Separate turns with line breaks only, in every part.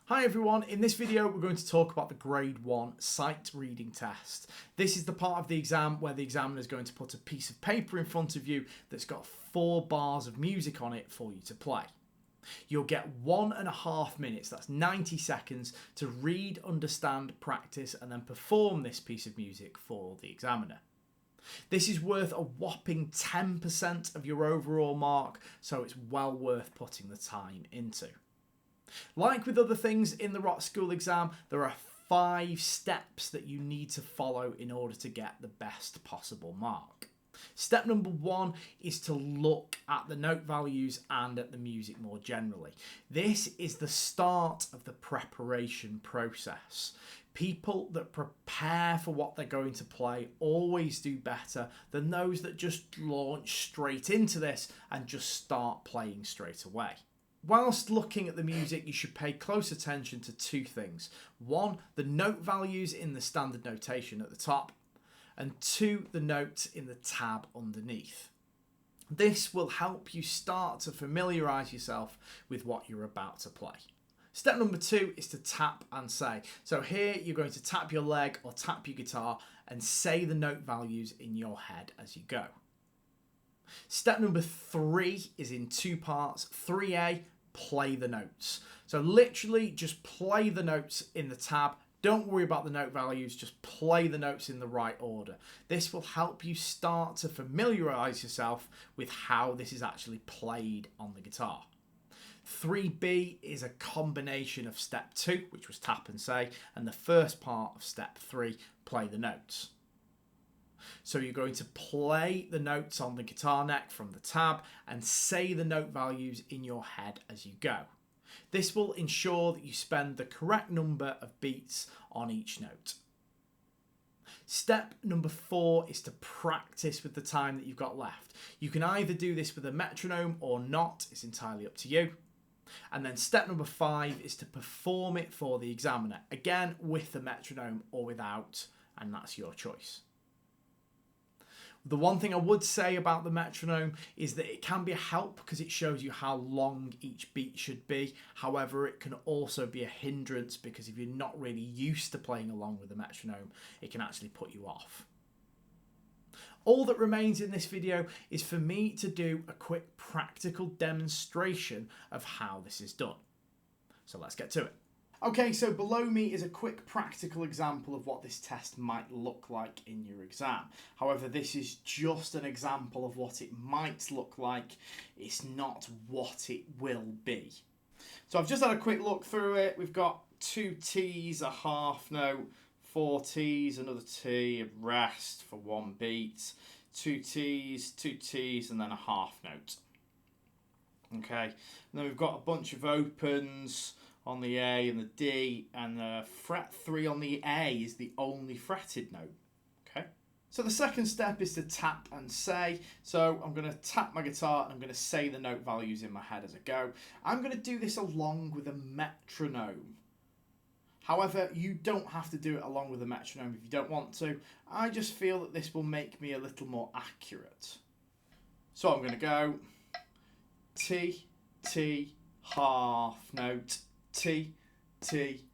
Hi everyone, in this video we're going to talk about the grade 1 sight reading test. This is the part of the exam where the examiner is going to put a piece of paper in front of you that's got 4 bars of music on it for you to play. You'll get 1.5 minutes, that's 90 seconds, to read, understand, practice and then perform this piece of music for the examiner. This is worth a whopping 10% of your overall mark, so it's well worth putting the time into. Like with other things in the Rockschool exam, there are 5 steps that you need to follow in order to get the best possible mark. Step number 1 is to look at the note values and at the music more generally. This is the start of the preparation process. People that prepare for what they're going to play always do better than those that just launch straight into this and just start playing straight away. Whilst looking at the music, you should pay close attention to 2 things. 1, the note values in the standard notation at the top, and 2, the notes in the tab underneath. This will help you start to familiarise yourself with what you're about to play. Step number 2 is to tap and say. So here you're going to tap your leg or tap your guitar and say the note values in your head as you go. Step number 3 is in 2 parts. 3A, play the notes. So literally just play the notes in the tab. Don't worry about the note values, just play the notes in the right order. This will help you start to familiarise yourself with how this is actually played on the guitar. 3B is a combination of step 2, which was tap and say, and the first part of step 3, play the notes. So you're going to play the notes on the guitar neck from the tab and say the note values in your head as you go. This will ensure that you spend the correct number of beats on each note. Step number 4 is to practice with the time that you've got left. You can either do this with a metronome or not, it's entirely up to you. And then step number 5 is to perform it for the examiner, again with the metronome or without, and that's your choice. The one thing I would say about the metronome is that it can be a help because it shows you how long each beat should be. However, it can also be a hindrance because if you're not really used to playing along with the metronome, it can actually put you off. All that remains in this video is for me to do a quick practical demonstration of how this is done. So let's get to it. Okay, so below me is a quick practical example of what this test might look like in your exam. However, this is just an example of what it might look like. It's not what it will be. So I've just had a quick look through it. We've got 2 T's, a half note, 4 T's, another T, a rest for 1 beat, 2 T's, 2 T's, and then a half note. Okay, and then we've got a bunch of opens on the A and the D, and the fret 3 on the A is the only fretted note. Okay. So the second step is to tap and say. So I'm going to tap my guitar and I'm going to say the note values in my head as I go. I'm going to do this along with a metronome. However, you don't have to do it along with a metronome if you don't want to. I just feel that this will make me a little more accurate. So I'm going to go T, T, half note, T, T,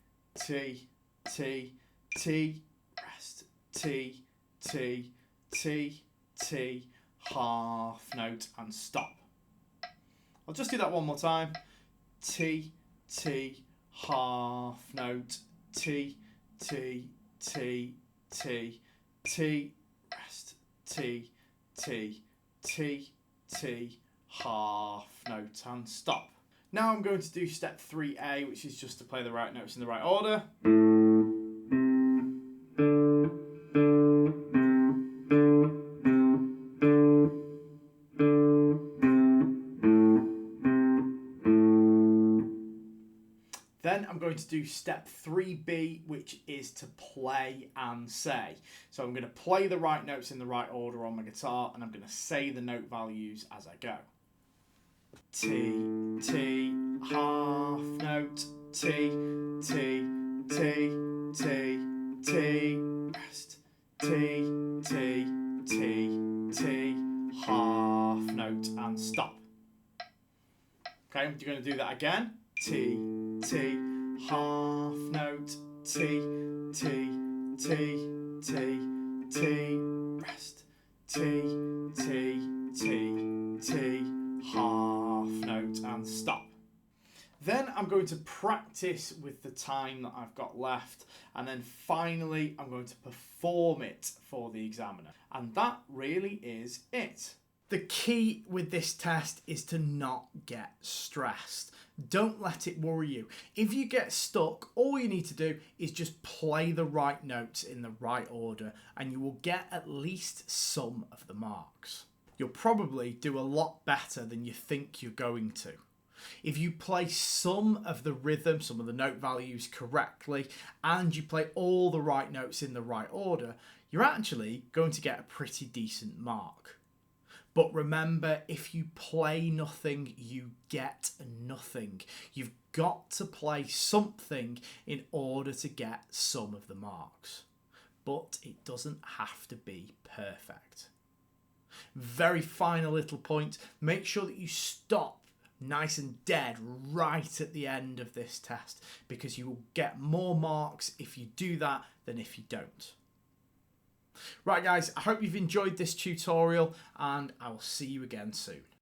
T, T, T, rest, T, T, T, T, half note and stop. I'll just do that one more time. T, T, half note, T, T, T, T, T, rest, T, T, T, T, half note and stop. Now I'm going to do step 3A, which is just to play the right notes in the right order. Then I'm going to do step 3B, which is to play and say. So I'm going to play the right notes in the right order on my guitar, and I'm going to say the note values as I go. T, T, half note, T, T, T, T, T, rest, T, T, T, T, half note and stop. Okay, I'm going to do that again. T, T, half note, T, T, T, T, T, rest, T, T, T, T, half note, and stop. Then I'm going to practice with the time that I've got left, and then finally I'm going to perform it for the examiner. And that really is it. The key with this test is to not get stressed. Don't let it worry you. If you get stuck, all you need to do is just play the right notes in the right order, and you will get at least some of the marks. You'll probably do a lot better than you think you're going to. If you play some of the rhythm, some of the note values correctly, and you play all the right notes in the right order, you're actually going to get a pretty decent mark. But remember, if you play nothing, you get nothing. You've got to play something in order to get some of the marks. But it doesn't have to be perfect. Very final little point, make sure that you stop nice and dead right at the end of this test, because you will get more marks if you do that than if you don't. Right guys, I hope you've enjoyed this tutorial, and I will see you again soon.